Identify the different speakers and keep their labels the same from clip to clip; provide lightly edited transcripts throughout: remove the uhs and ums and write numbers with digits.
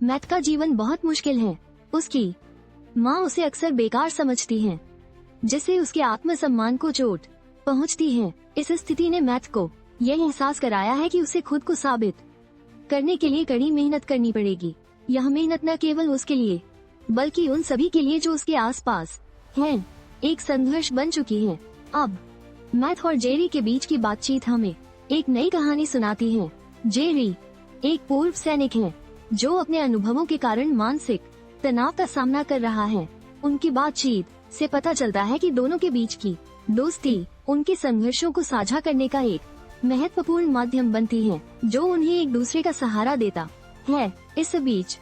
Speaker 1: Math का जीवन बहुत मुश्किल है। उसकी माँ उसे अक्सर बेकार समझती है, जिससे उसके आत्मसम्मान को चोट पहुँचती है। इस स्थिति ने मैथ को यह एहसास कराया है कि उसे खुद को साबित करने के लिए कड़ी मेहनत करनी पड़ेगी। यह मेहनत न केवल उसके लिए बल्कि उन सभी के लिए जो उसके आसपास हैं, एक संघर्ष बन चुकी है। अब मैथ और जेरी के बीच की बातचीत हमें एक नई कहानी सुनाती है। जेरी एक पूर्व सैनिक है जो अपने अनुभवों के कारण मानसिक तनाव का सामना कर रहा है। उनकी बातचीत से पता चलता है कि दोनों के बीच की दोस्ती उनके संघर्षों को साझा करने का एक महत्वपूर्ण माध्यम बनती है, जो उन्हें एक दूसरे का सहारा देता है। इस बीच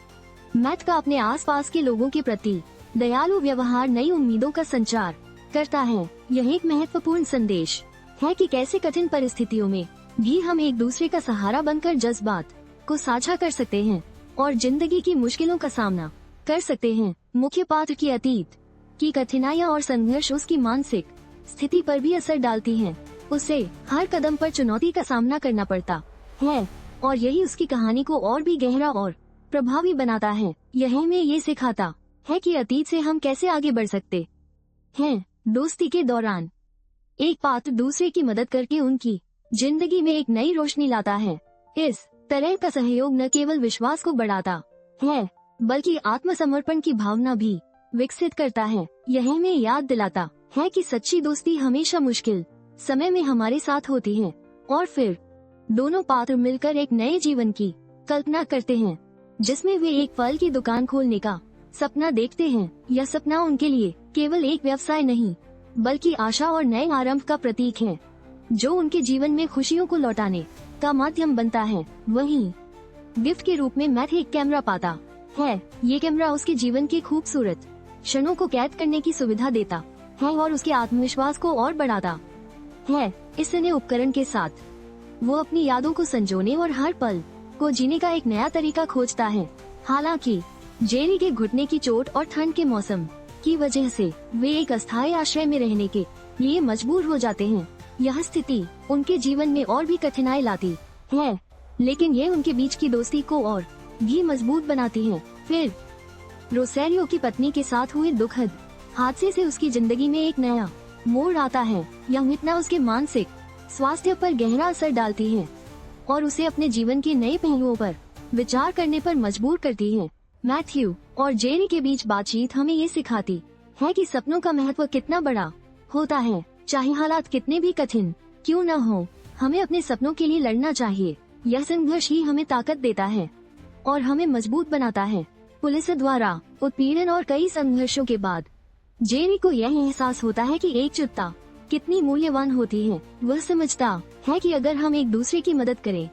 Speaker 1: मैथ का अपने आसपास के लोगों के प्रति दयालु व्यवहार नई उम्मीदों का संचार करता है। यह एक महत्वपूर्ण संदेश है कि कैसे कठिन परिस्थितियों में भी हम एक दूसरे का सहारा बनकर जज्बात को साझा कर सकते हैं और जिंदगी की मुश्किलों का सामना कर सकते हैं। मुख्य पात्र की अतीत की कठिनाइयाँ और संघर्ष उसकी मानसिक स्थिति पर भी असर डालती हैं। उसे हर कदम पर चुनौती का सामना करना पड़ता है और यही उसकी कहानी को और भी गहरा और प्रभावी बनाता है। यह हमें ये सिखाता है कि अतीत से हम कैसे आगे बढ़ सकते हैं। दोस्ती के दौरान एक पात्र दूसरे की मदद करके उनकी जिंदगी में एक नई रोशनी लाता है। इस तरह का सहयोग न केवल विश्वास को बढ़ाता है बल्कि आत्मसमर्पण की भावना भी विकसित करता है। यह हमें याद दिलाता है कि सच्ची दोस्ती हमेशा मुश्किल समय में हमारे साथ होती है और फिर दोनों पात्र मिलकर एक नए जीवन की कल्पना करते हैं, जिसमें वे एक फल की दुकान खोलने का सपना देखते हैं। यह सपना उनके लिए केवल एक व्यवसाय नहीं बल्कि आशा और नए आरंभ का प्रतीक है, जो उनके जीवन में खुशियों को लौटाने का माध्यम बनता है। वहीं गिफ्ट के रूप में मैथ एक कैमरा पाता है। ये कैमरा उसके जीवन के खूबसूरत क्षणों को कैद करने की सुविधा देता है और उसके आत्मविश्वास को और बढ़ाता है। इस नए उपकरण के साथ वो अपनी यादों को संजोने और हर पल को जीने का एक नया तरीका खोजता है। हालांकि जेरी के घुटने की चोट और ठंड के मौसम की वजह से वे एक अस्थायी आश्रय में रहने के लिए मजबूर हो जाते हैं। यह स्थिति उनके जीवन में और भी कठिनाई लाती है, लेकिन ये उनके बीच की दोस्ती को और भी मजबूत बनाती है। फिर रोसेरियो की पत्नी के साथ हुए दुखद हादसे से उसकी जिंदगी में एक नया मोड़ आता है। यह घटना उसके मानसिक स्वास्थ्य पर गहरा असर डालती है और उसे अपने जीवन के नए पहलुओं पर विचार करने पर मजबूर करती है। मैथ्यू और जेरी के बीच बातचीत हमें ये सिखाती है कि सपनों का महत्व कितना बड़ा होता है। चाहे हालात कितने भी कठिन क्यों न हो, हमें अपने सपनों के लिए लड़ना चाहिए। यह संघर्ष ही हमें ताकत देता है और हमें मजबूत बनाता है। पुलिस द्वारा उत्पीड़न और कई संघर्षों के बाद जेरी को यह एहसास होता है कि एकजुटता कितनी मूल्यवान होती है। वह समझता है कि अगर हम एक दूसरे की मदद करें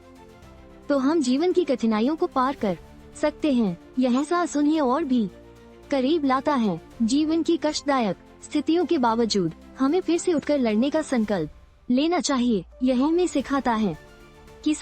Speaker 1: तो हम जीवन की कठिनाइयों को पार कर सकते हैं। यह एहसास उन्हें और भी करीब लाता है। जीवन की कष्टदायक स्थितियों के बावजूद हमें फिर से उठकर लड़ने का संकल्प लेना चाहिए। यह हमें सिखाता है कि